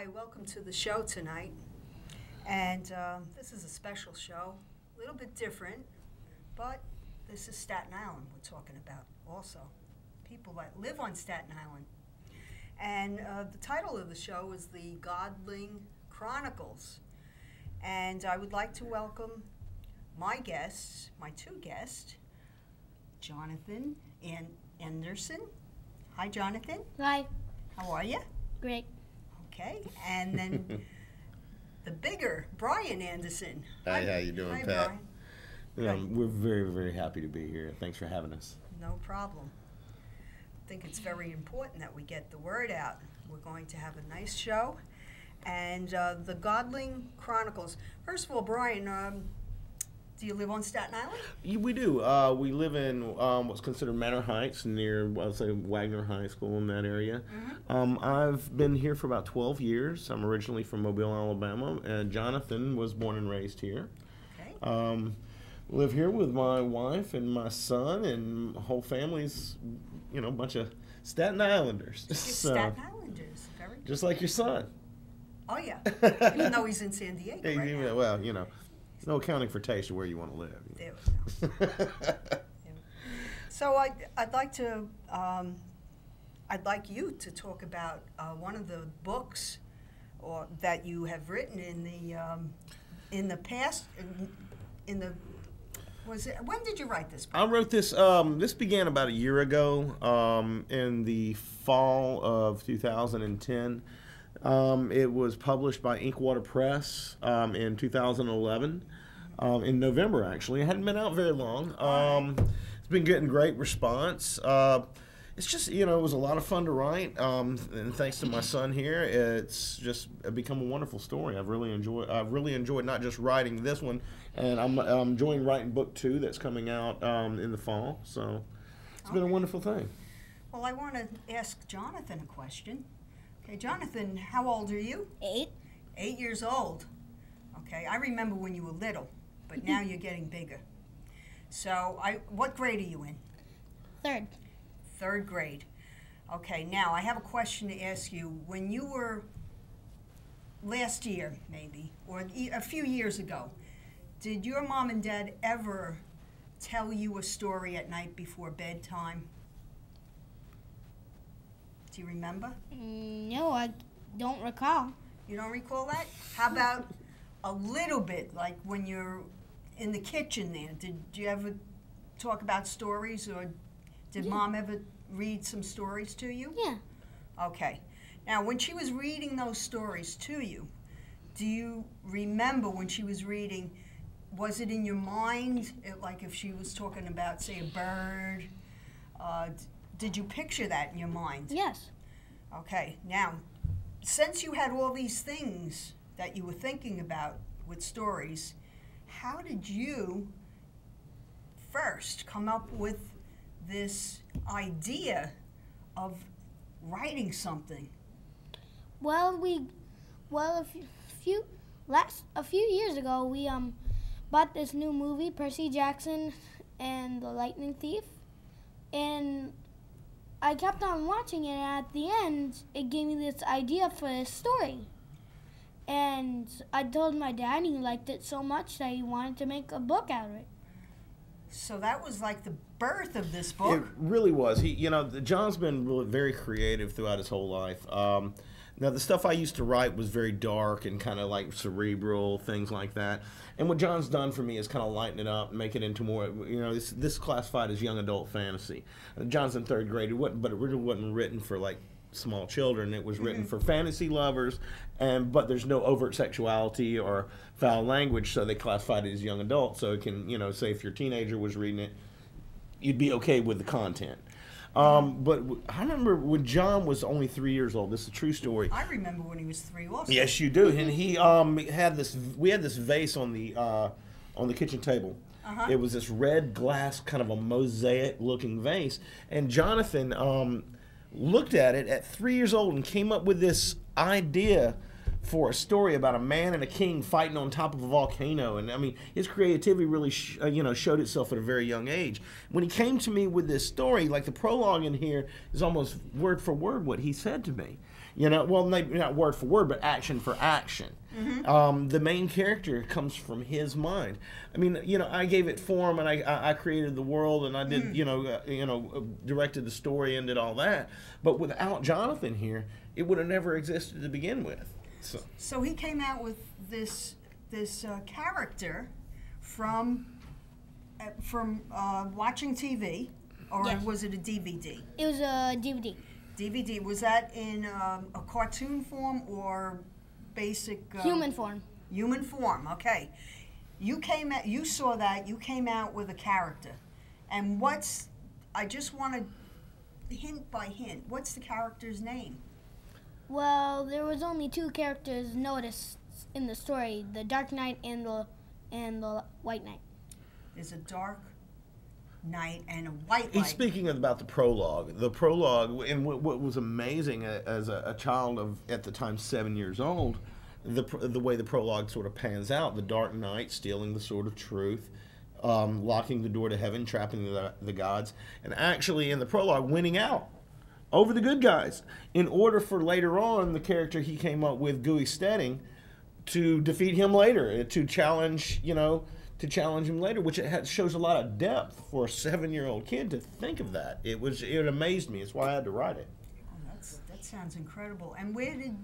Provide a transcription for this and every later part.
Hi, welcome to the show tonight. And this is a special show, a little bit different, but this is Staten Island we're talking about also. People that live on Staten Island. And the title of the show is the Godling Chronicles. And I would like to welcome my guests, my two guests, Jonathan and Anderson. Hi, Jonathan. Hi. How are you? Great. Okay, and then the bigger Brian Anderson. Hi, how you doing, Hi, Pat? Brian. We're very, very happy to be here. Thanks for having us. No problem. I think it's very important that we get the word out. We're going to have a nice show. And the Godling Chronicles. First of all, Brian, do you live on Staten Island? We do. We live in what's considered Manor Heights, near, I'll say, Wagner High School in that area. Mm-hmm. I've been here for about 12 years. I'm originally from Mobile, Alabama, and Jonathan was born and raised here. Okay. Live here with my wife and my son, and whole family's, a bunch of Staten Islanders. You're Staten Islanders. Very good. Just like your son. Oh, yeah. Even though he's in San Diego right now. Well, no accounting for taste or where you want to live. There we go. Yeah. So I'd like you to talk about one of the books that you have written in the past. When did you write this book? I wrote this. This began about a year ago, in the fall of 2010. It was published by Inkwater Press in 2011, in November, actually. It hadn't been out very long. It's been getting great response. It's just, it was a lot of fun to write, and thanks to my son here, it's just become a wonderful story. I've really enjoyed not just writing this one, and I'm enjoying writing book 2 that's coming out in the fall, so it's been a wonderful thing. Well, I want to ask Jonathan a question. Okay, Jonathan, how old are you? 8. 8 years old. Okay, I remember when you were little, but now you're getting bigger. So, what grade are you in? 3rd. 3rd grade. Okay, now I have a question to ask you. When you were last year, maybe, or a few years ago, did your mom and dad ever tell you a story at night before bedtime? Do you remember? No, I don't recall. You don't recall that? How about a little bit, like when you're in the kitchen there? Did you ever talk about stories, or did Mom ever read some stories to you? Yeah. Okay. Now, when she was reading those stories to you, do you remember when she was reading, was it in your mind, like if she was talking about, say, a bird? Did you picture that in your mind? Yes. Okay, now, since you had all these things that you were thinking about with stories, how did you first come up with this idea of writing something? Well, a few years ago, we bought this new movie, Percy Jackson and the Lightning Thief, and I kept on watching it, and at the end, it gave me this idea for this story. And I told my dad, and he liked it so much that he wanted to make a book out of it. So that was like the birth of this book. It really was. John's been really very creative throughout his whole life. Now, the stuff I used to write was very dark and kind of like cerebral, things like that. And what John's done for me is kind of lighten it up and make it into more, this classified as young adult fantasy. John's in 3rd grade, but it really wasn't written for like small children. It was written for fantasy lovers, but there's no overt sexuality or foul language, so they classified it as young adult. So it can, say if your teenager was reading it, you'd be okay with the content. But I remember when John was only 3 years old. This is a true story. I remember when he was 3 also. Yes, you do. And he had this. We had this vase on the kitchen table. It was this red glass, kind of a mosaic-looking vase. And Jonathan looked at it at 3 years old and came up with this idea for a story about a man and a king fighting on top of a volcano. And I mean, his creativity really showed itself at a very young age. When he came to me with this story, like the prologue in here is almost word for word what he said to me. Well, maybe not word for word, but action for action. Mm-hmm. The main character comes from his mind. I mean, I gave it form, and I created the world, and I did, directed the story and did all that. But without Jonathan here, it would have never existed to begin with. So he came out with this character from watching TV, or Yes. was it a DVD? It was a DVD. DVD. Was that in a cartoon form or basic? Human form. Human form. Okay. You saw that. You came out with a character, and I just want to hint by hint. What's the character's name? Well, there was only two characters noticed in the story: the Dark Knight and the White Knight. There's a Dark Knight and a White Knight. He's speaking about the prologue. The prologue, and what was amazing as a child of, at the time, 7 years old, the way the prologue sort of pans out. The Dark Knight stealing the sword of truth, locking the door to heaven, trapping the gods, and actually in the prologue winning out over the good guys, in order for later on the character he came up with, Gooey Staten, to defeat him later, to challenge him later, which shows a lot of depth for a 7-year-old kid to think of that. It amazed me. It's why I had to write it. Oh, that sounds incredible. And where did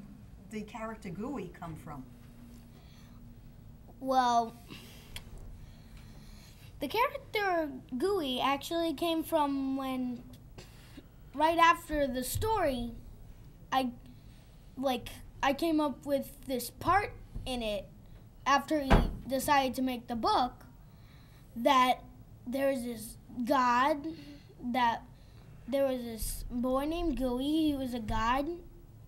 the character Gooey come from? Well, the character Gooey actually came from when, right after the story, I came up with this part in it after he decided to make the book, that there's this god, that there was this boy named Gooey. He was a god,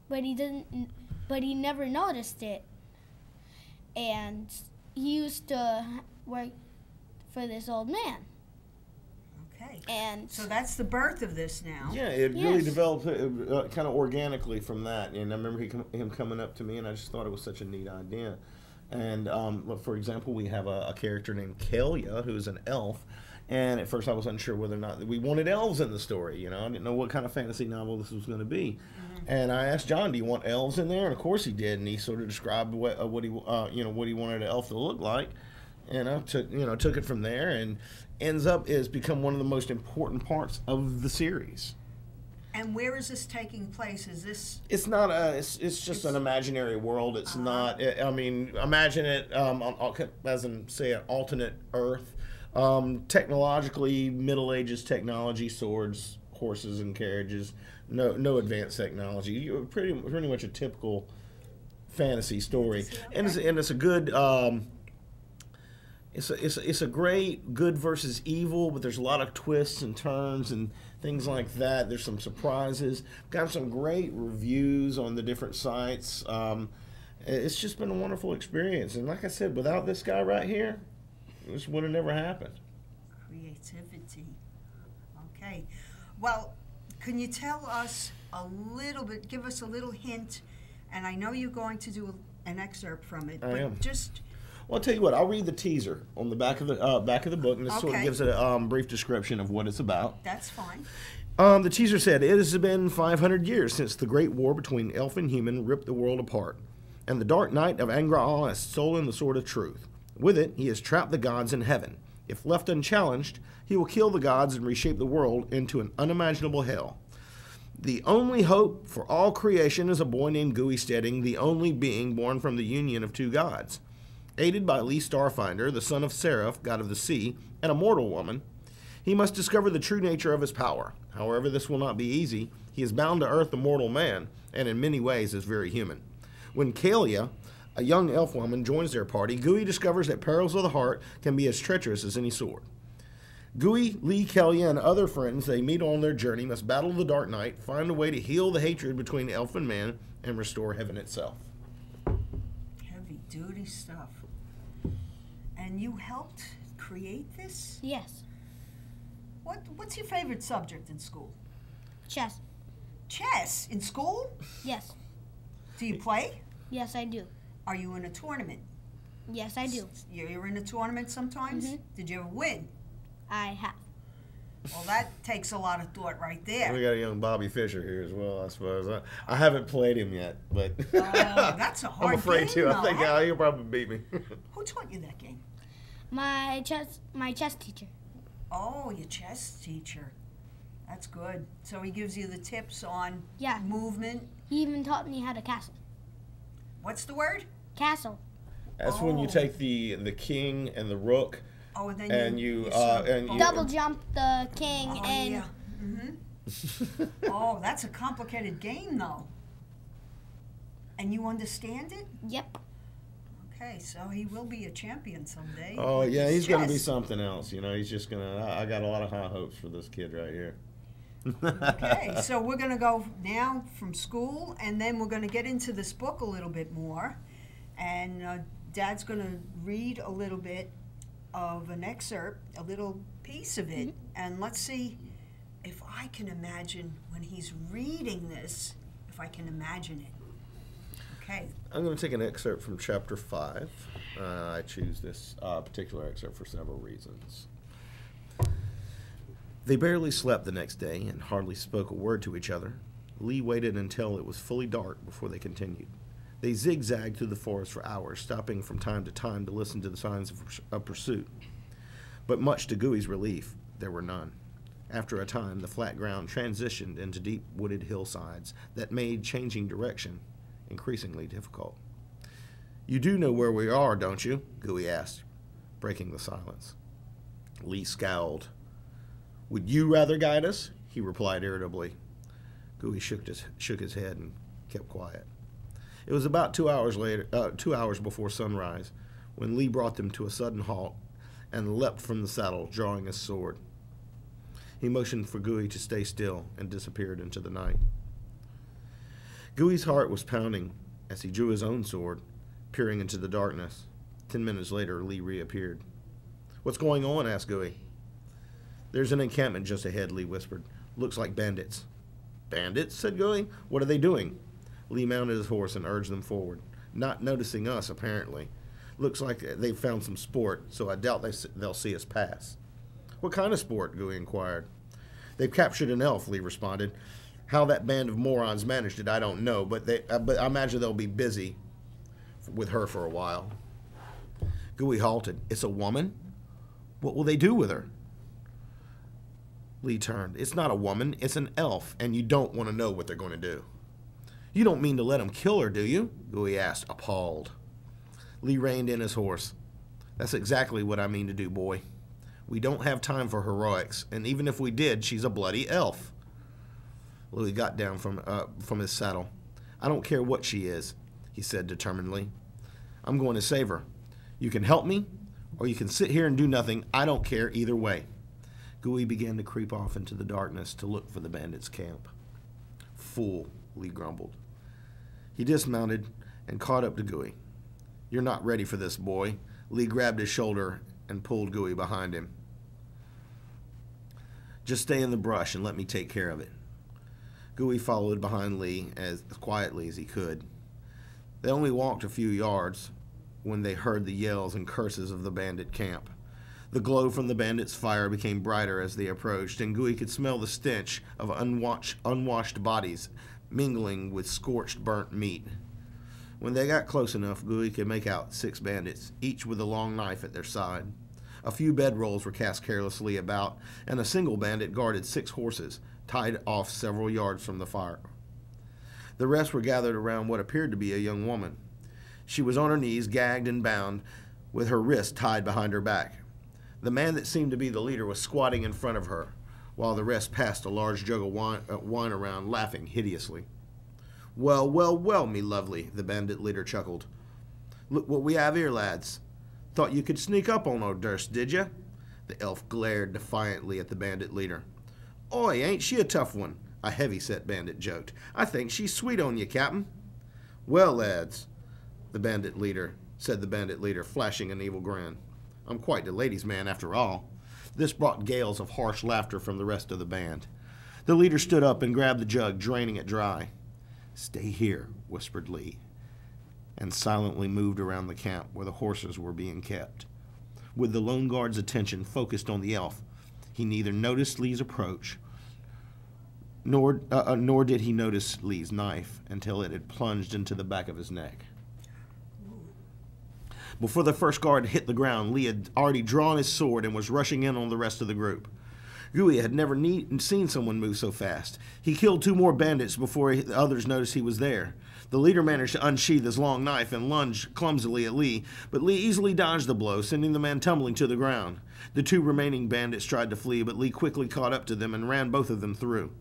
but he never noticed it. And he used to work for this old man. Okay. And so that's the birth of this now. Yeah, it really developed kind of organically from that. And I remember him coming up to me, and I just thought it was such a neat idea. And for example, we have a character named Kalia, who's an elf. And at first I was unsure whether or not we wanted elves in the story. I didn't know what kind of fantasy novel this was going to be. Mm-hmm. And I asked John, "Do you want elves in there?" And of course he did. And he sort of described what he wanted an elf to look like. And I took it from there, and ends up is become one of the most important parts of the series. And where is this taking place? Is this? It's not it's just an imaginary world. It's not. I mean, imagine it as in, say, an alternate Earth. Technologically, Middle Ages technology, swords, horses, and carriages. No advanced technology. You're pretty much a typical fantasy story, and it's a good. It's a great good versus evil, but there's a lot of twists and turns and things like that. There's some surprises. Got some great reviews on the different sites. It's just been a wonderful experience. And like I said, without this guy right here, this would have never happened. Creativity. Okay. Well, can you tell us a little bit, give us a little hint, and I know you're going to do an excerpt from it, I am. Just... Well, I'll tell you what. I'll read the teaser on the back of the book, and this sort of gives a brief description of what it's about. That's fine. The teaser said, "It has been 500 years since the great war between elf and human ripped the world apart, and the Dark Knight of Angral has stolen the Sword of Truth. With it, he has trapped the gods in heaven. If left unchallenged, he will kill the gods and reshape the world into an unimaginable hell. The only hope for all creation is a boy named Gooey Staten, the only being born from the union of two gods. Aided by Lee Starfinder, the son of Seraph, god of the sea, and a mortal woman, he must discover the true nature of his power. However, this will not be easy. He is bound to earth a mortal man, and in many ways is very human. When Kalia, a young elf woman, joins their party, Gooey discovers that perils of the heart can be as treacherous as any sword. Gooey, Lee, Kalia, and other friends they meet on their journey must battle the Dark Knight, find a way to heal the hatred between elf and man, and restore heaven itself." Heavy-duty stuff. And you helped create this? yes, What's your favorite subject in school? chess. Chess in school? Yes, Do you play? Yes, I do. Are you in a tournament? Yes, I do. You're in a tournament sometimes? Mhm. Did you ever win? I have. Well, that takes a lot of thought right there. We got a young Bobby Fischer here as well, I suppose. I haven't played him yet, but That's a hard I'm afraid game, to. I though, think huh? he'll probably beat me. Who taught you that game? My chess teacher. Oh, your chess teacher. That's good. So he gives you the tips on Yeah. movement. He even taught me how to castle. What's the word? Castle. That's when you Oh. take the king and the rook, Oh, and then and you you sort of and you Double jump the king Oh, and yeah. Oh, that's a complicated game, though. And you understand it? yep. Okay, so he will be a champion someday. Oh with yeah, his he's gonna be chess. something else. You know, he's just gonna. I got a lot of high hopes for this kid right here. Okay, so we're going to go now from school, and then we're going to get into this book a little bit more. And Dad's going to read a little bit of an excerpt, a little piece of it, and let's see if I can imagine when he's reading this, if I can imagine it. Okay. I'm going to take an excerpt from chapter 5. I choose this particular excerpt for several reasons. They barely slept the next day and hardly spoke a word to each other. Lee waited until it was fully dark before they continued. They zigzagged through the forest for hours, stopping from time to time to listen to the signs of pursuit. But much to Gooey's relief, there were none. After a time, the flat ground transitioned into deep wooded hillsides that made changing direction increasingly difficult. "You do know where we are, don't you?" Gooey asked, breaking the silence. Lee scowled. "Would you rather guide us?" he replied irritably. Gooey shook his head and kept quiet. It was about 2 hours before sunrise, when Lee brought them to a sudden halt and leapt from the saddle, drawing his sword. He motioned for Gooey to stay still and disappeared into the night. Gooey's heart was pounding as he drew his own sword, peering into the darkness. 10 minutes later, Lee reappeared. "What's going on?" asked Gooey. "There's an encampment just ahead," Lee whispered. "Looks like bandits." "Bandits?" said Gooey. "What are they doing?" Lee mounted his horse and urged them forward, not noticing us, apparently. "Looks like they've found some sport, so I doubt they'll see us pass." "What kind of sport?" Gooey inquired. "They've captured an elf," Lee responded. "How that band of morons managed it, I don't know, but I imagine they'll be busy with her for a while." Gooey halted. "It's a woman? What will they do with her?" Lee turned. "It's not a woman, it's an elf, and you don't want to know what they're going to do." "You don't mean to let them kill her, do you?" Gooey asked, appalled. Lee reined in his horse. "That's exactly what I mean to do, boy. We don't have time for heroics, and even if we did, she's a bloody elf." Louis got down from his saddle. "I don't care what she is," he said determinedly. "I'm going to save her. You can help me, or you can sit here and do nothing. I don't care either way." Gooey began to creep off into the darkness to look for the bandits' camp. "Fool," Lee grumbled. He dismounted and caught up to Gooey. "You're not ready for this, boy." Lee grabbed his shoulder and pulled Gooey behind him. "Just stay in the brush and let me take care of it." Gooey followed behind Lee as quietly as he could. They only walked a few yards when they heard the yells and curses of the bandit camp. The glow from the bandits' fire became brighter as they approached, and Gooey could smell the stench of unwashed bodies mingling with scorched burnt meat. When they got close enough, Gooey could make out 6 bandits, each with a long knife at their side. A few bedrolls were cast carelessly about, and a single bandit guarded 6 horses, tied off several yards from the fire. The rest were gathered around what appeared to be a young woman. She was on her knees, gagged and bound, with her wrists tied behind her back. The man that seemed to be the leader was squatting in front of her, while the rest passed a large jug of wine around, laughing hideously. "Well, well, well, me lovely," the bandit leader chuckled. "Look what we have here, lads. Thought you could sneak up on our durst, did ya?" The elf glared defiantly at the bandit leader. "Oi, ain't she a tough one?" a heavy-set bandit joked. "I think she's sweet on you, captain." "Well, lads," said the bandit leader, flashing an evil grin. "I'm quite the ladies' man, after all." This brought gales of harsh laughter from the rest of the band. The leader stood up and grabbed the jug, draining it dry. "Stay here," whispered Lee. and silently moved around the camp where the horses were being kept. With the lone guard's attention focused on the elf, he neither noticed Lee's approach, nor did he notice Lee's knife until it had plunged into the back of his neck. Before the first guard hit the ground, Lee had already drawn his sword and was rushing in on the rest of the group. Gooey had never seen someone move so fast. He killed 2 more bandits before the others noticed he was there. The leader managed to unsheath his long knife and lunge clumsily at Lee, but Lee easily dodged the blow, sending the man tumbling to the ground. The 2 remaining bandits tried to flee, but Lee quickly caught up to them and ran both of them through.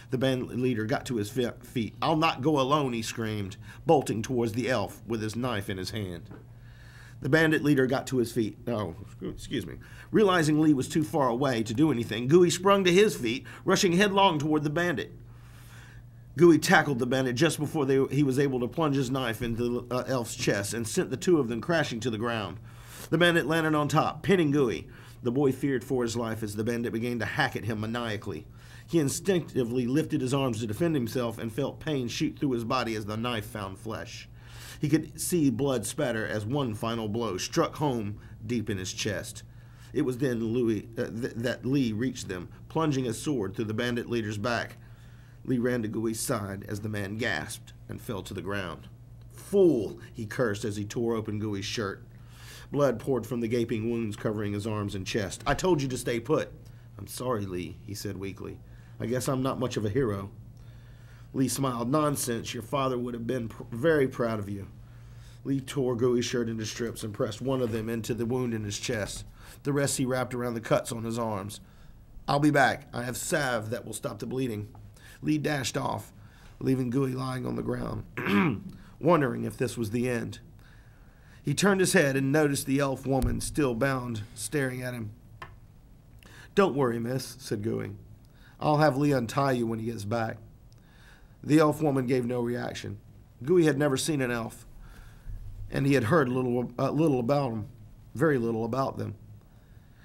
The band leader got to his feet. "I'll not go alone," he screamed, bolting towards the elf with his knife in his hand. The bandit leader got to his feet. Realizing Lee was too far away to do anything, Gooey sprung to his feet, rushing headlong toward the bandit. Gooey tackled the bandit just before he was able to plunge his knife into the elf's chest and sent the 2 of them crashing to the ground. The bandit landed on top, pinning Gooey. The boy feared for his life as the bandit began to hack at him maniacally. He instinctively lifted his arms to defend himself and felt pain shoot through his body as the knife found flesh. He could see blood spatter as one final blow struck home deep in his chest. It was then that Lee reached them, plunging his sword through the bandit leader's back. Lee ran to Gooey's side as the man gasped and fell to the ground. "Fool!" he cursed as he tore open Gooey's shirt. Blood poured from the gaping wounds covering his arms and chest. "I told you to stay put." "I'm sorry, Lee," he said weakly. "I guess I'm not much of a hero." Lee smiled. "Nonsense. Your father would have been very proud of you." Lee tore Gooey's shirt into strips and pressed one of them into the wound in his chest. The rest he wrapped around the cuts on his arms. "I'll be back. I have salve that will stop the bleeding." Lee dashed off, leaving Gooey lying on the ground, wondering if this was the end. He turned his head and noticed the elf woman, still bound, staring at him. "Don't worry, miss," said Gooey. "I'll have Lee untie you when he gets back." The elf woman gave no reaction. Gooey had never seen an elf, and he had heard little about them, very little about them.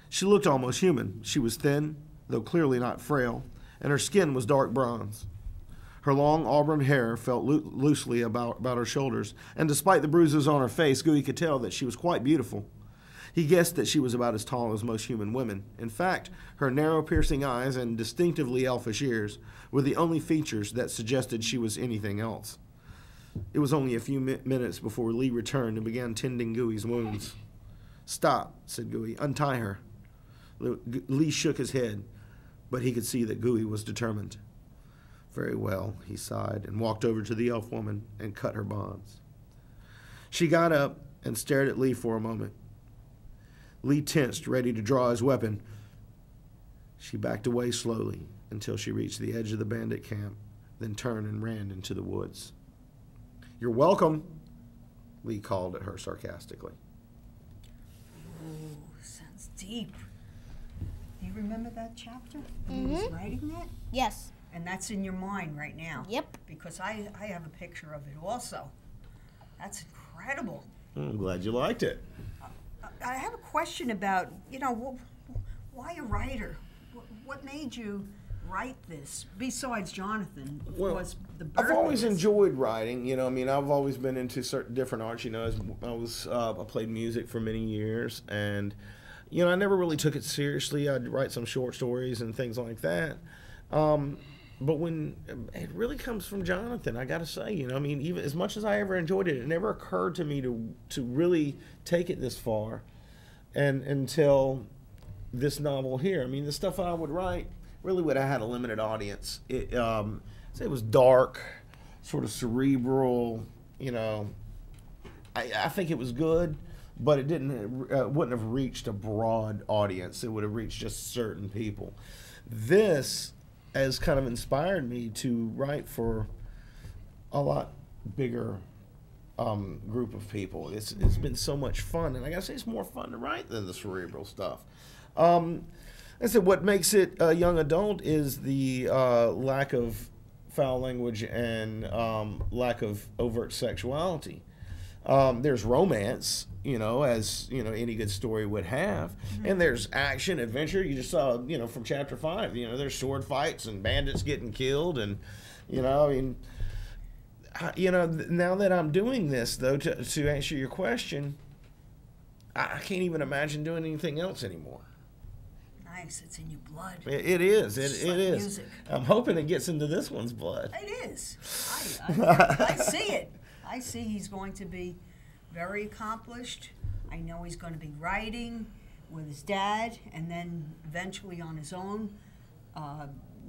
She looked almost human. She was thin, though clearly not frail, and her skin was dark bronze. Her long auburn hair fell loosely about her shoulders, and despite the bruises on her face, Gooey could tell that she was quite beautiful. He guessed that she was about as tall as most human women. In fact, her narrow, piercing eyes and distinctively elfish ears were the only features that suggested she was anything else. It was only a few minutes before Lee returned and began tending Gooey's wounds. "Stop," said Gooey. "Untie her." Lee shook his head, but he could see that Gooey was determined. "Very well," he sighed and walked over to the elf woman and cut her bonds. She got up and stared at Lee for a moment. Lee tensed, ready to draw his weapon. She backed away slowly until she reached the edge of the bandit camp, then turned and ran into the woods. "You're welcome," Lee called at her sarcastically. Ooh, sounds deep. Do you remember that chapter? When he was writing that? Yes. And that's in your mind right now? Yep. Because I have a picture of it also. That's incredible. I'm glad you liked it. I have a question about, why a writer? What made you write this, besides Jonathan, of course, the birth I've always of this? enjoyed writing. I've always been into certain different arts. I played music for many years, and I never really took it seriously. I'd write some short stories and things like that. But when it really comes from Jonathan, I got to say, even as much as I ever enjoyed it, it never occurred to me to really take it this far, and until this novel here. The stuff I would write really would have had a limited audience. It was dark, sort of cerebral. I think it was good, but it wouldn't have reached a broad audience. It would have reached just certain people. This has kind of inspired me to write for a lot bigger group of people. It's been so much fun, and I gotta say, it's more fun to write than the cerebral stuff. I said what makes it a young adult is the lack of foul language and lack of overt sexuality. There's romance, as any good story would have, and there's action, adventure. You just saw, from chapter 5, there's sword fights and bandits getting killed, and now that I'm doing this, though, to answer your question, I can't even imagine doing anything else anymore. Nice, it's in your blood. It is. It like is. Music. I'm hoping it gets into this one's blood. It is. I see it. I see he's going to be very accomplished. I know he's going to be writing with his dad and then eventually on his own,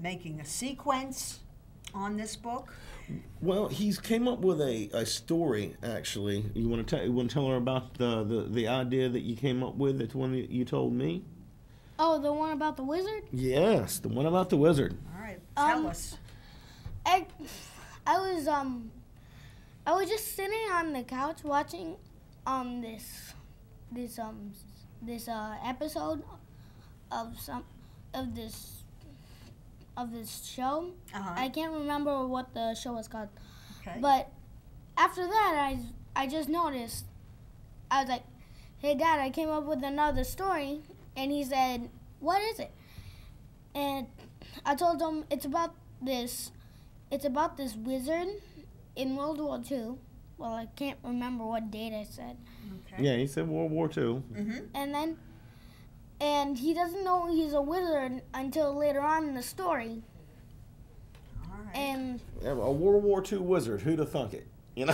making a sequence on this book. Well, he's came up with a story, actually. You want to tell her about the idea that you came up with, the one that you told me? Oh, the one about the wizard? Yes, the one about the wizard. All right, tell us. I was just sitting on the couch watching this episode of this show. I can't remember what the show was called. Okay. But after that, I just noticed. I was like, "Hey, Dad, I came up with another story." And he said, "What is it?" And I told him it's about this wizard in World War II. Well, I can't remember what date I said. Okay. Yeah, he said World War II. Mm-hmm. And he doesn't know he's a wizard until later on in the story. All right. And a World War II wizard, who'd have thunk it? You know.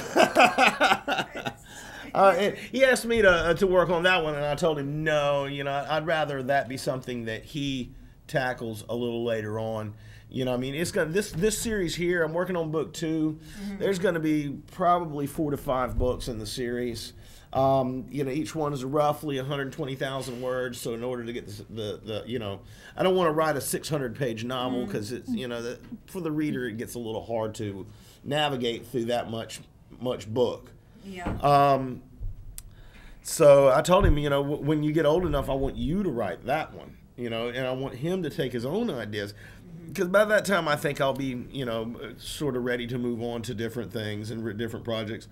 He asked me to work on that one, and I told him no. I'd rather that be something that he tackles a little later on. I mean, it's gonna this series here. I'm working on book 2. There's going to be probably 4 to 5 books in the series. Each one is roughly 120,000 words. So in order to get the I don't want to write a 600-page novel because it's for the reader it gets a little hard to navigate through that much book. Yeah. So I told him, when you get old enough, I want you to write that one, and I want him to take his own ideas. Because by that time, I think I'll be, sort of ready to move on to different things and different projects.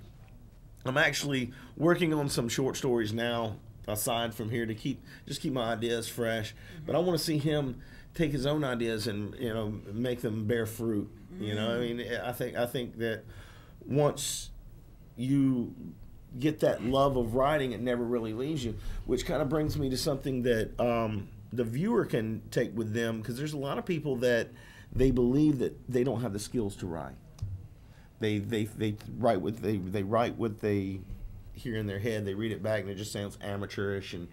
I'm actually working on some short stories now, aside from here, to keep my ideas fresh. But I want to see him take his own ideas and, make them bear fruit. I mean, I think that once you get that love of writing, it never really leaves you, which kind of brings me to something that the viewer can take with them, because there's a lot of people that they believe that they don't have the skills to write. They write what they hear in their head. They read it back and it just sounds amateurish, and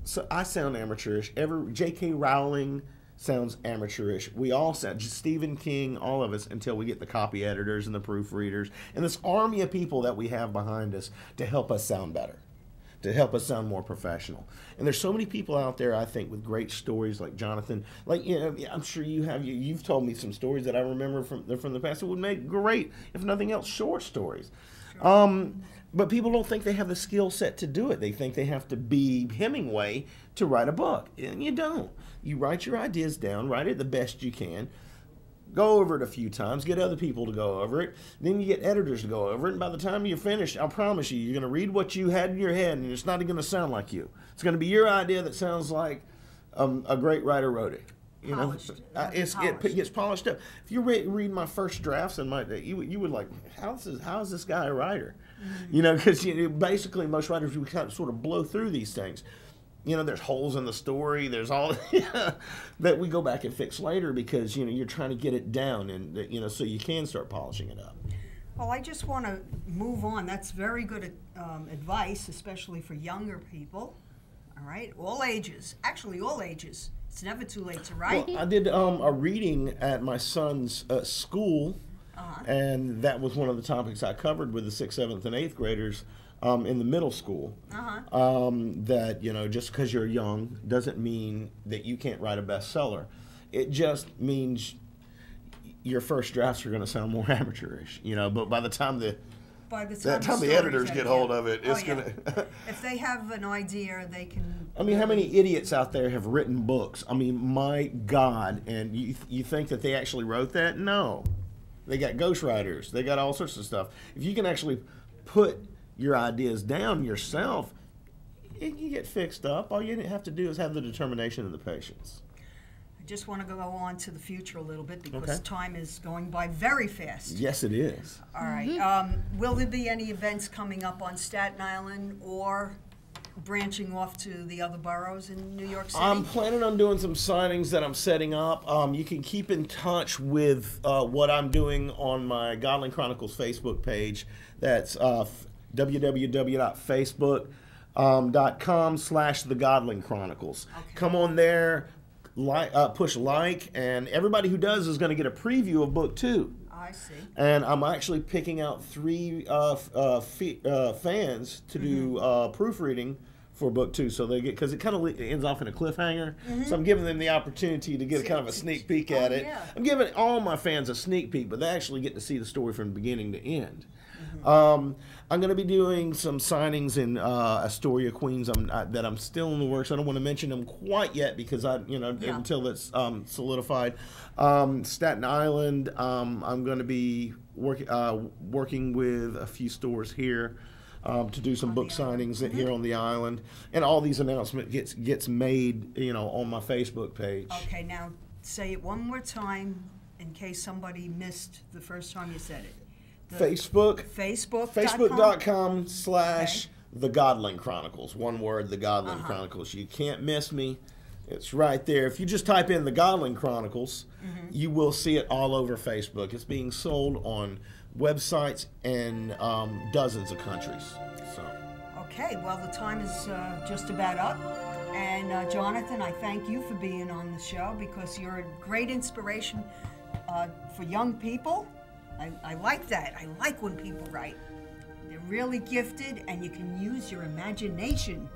so I sound amateurish. J.K. Rowling sounds amateurish. We all sound, Stephen King, all of us, until we get the copy editors and the proofreaders and this army of people that we have behind us to help us sound better, to help us sound more professional. And there's so many people out there, I think, with great stories like Jonathan. Like, I'm sure you've told me some stories that I remember from the past that would make great, if nothing else, short stories. Sure. But people don't think they have the skill set to do it. They think they have to be Hemingway to write a book, and you don't. You write your ideas down, write it the best you can, go over it a few times, get other people to go over it, then you get editors to go over it, and by the time you're finished, I promise you're going to read what you had in your head, and it's not going to sound like you. It's going to be your idea that sounds like a great writer wrote it. It gets polished up. If you read my first drafts, and you would like, how is this guy a writer? Mm-hmm. Because basically most writers, we kind of sort of blow through these things. There's holes in the story. There's all that we go back and fix later because you're trying to get it down, and so you can start polishing it up. Well, I just want to move on. That's very good advice, especially for younger people. All right, all ages. Actually, all ages. It's never too late to write. Well, I did a reading at my son's school, and that was one of the topics I covered with the 6th, 7th, and 8th graders in the middle school. That, just because you're young doesn't mean that you can't write a bestseller. It just means your first drafts are going to sound more amateurish, but by the time the editors get hold of it, it's going to... If they have an idea, they can... I mean, how many idiots out there have written books? I mean, my God, and you think that they actually wrote that? No. They got ghostwriters. They got all sorts of stuff. If you can actually put your ideas down yourself, you get fixed up. All you have to do is have the determination and the patience. I just want to go on to the future a little bit because Okay. time is going by very fast. Yes, it is. All right. Will there be any events coming up on Staten Island or branching off to the other boroughs in New York City? I'm planning on doing some signings that I'm setting up. You can keep in touch with what I'm doing on my Godling Chronicles Facebook page. That's www.facebook.com/The Godling Chronicles. Okay. Come on there, push like, and everybody who does is going to get a preview of book 2. I see. And I'm actually picking out 3 fans to do proofreading for book 2, so they get, because it kind of ends off in a cliffhanger. So I'm giving them the opportunity to get a kind of a sneak peek at it. Yeah. I'm giving all my fans a sneak peek, but they actually get to see the story from beginning to end. I'm going to be doing some signings in Astoria, Queens. That I'm still in the works. I don't want to mention them quite yet because until it's solidified. Staten Island. I'm going to be working with a few stores here to do some book signings here on the island, and all these announcements gets made on my Facebook page. Okay, now say it one more time in case somebody missed the first time you said it. Facebook.com/The Godling Chronicles. One word, The Godling Chronicles. You can't miss me. It's right there. If you just type in The Godling Chronicles, you will see it all over Facebook. It's being sold on websites in dozens of countries. So. Okay, well, the time is just about up. And Jonathan, I thank you for being on the show because you're a great inspiration for young people. I like that. I like when people write. They're really gifted, and you can use your imagination.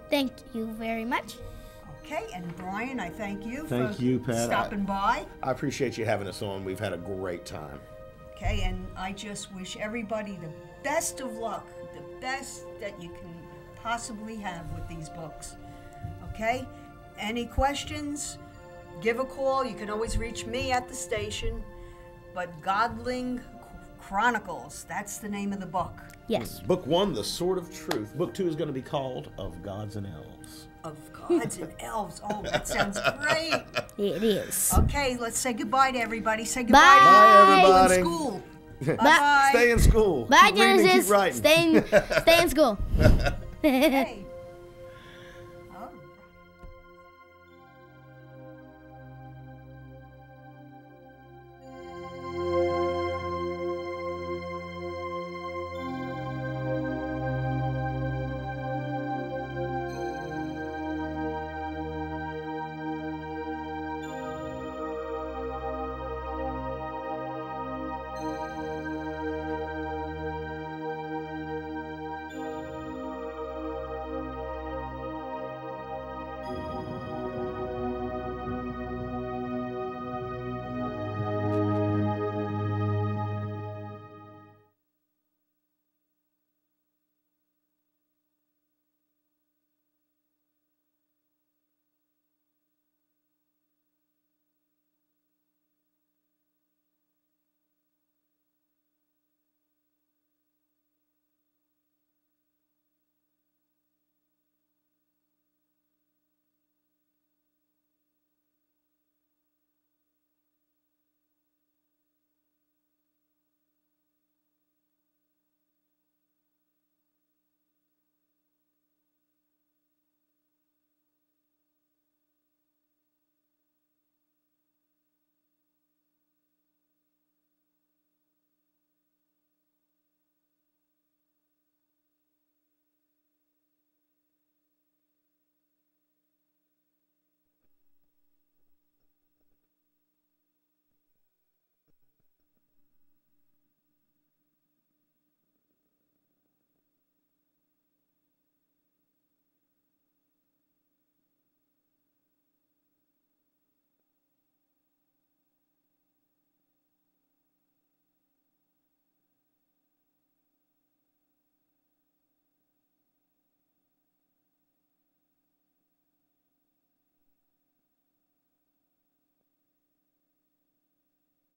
Thank you very much. Okay, and Brian, I thank you Thank for you, Pat. stopping by. I appreciate you having us on. We've had a great time. Okay, and I just wish everybody the best of luck, the best that you can possibly have with these books. Okay? Any questions? Give a call. You can always reach me at the station. But Godling Chronicles, that's the name of the book. Yes. Book 1, The Sword of Truth. Book 2 is going to be called Of Gods and Elves. Of Gods and Elves. Oh, that sounds great. It is. Okay, let's say goodbye to everybody. Say goodbye Bye. to Bye, people in everybody. school. Bye-bye. Stay in school. Bye, Keep reading, Genesis. keep writing. Stay in school. Hey.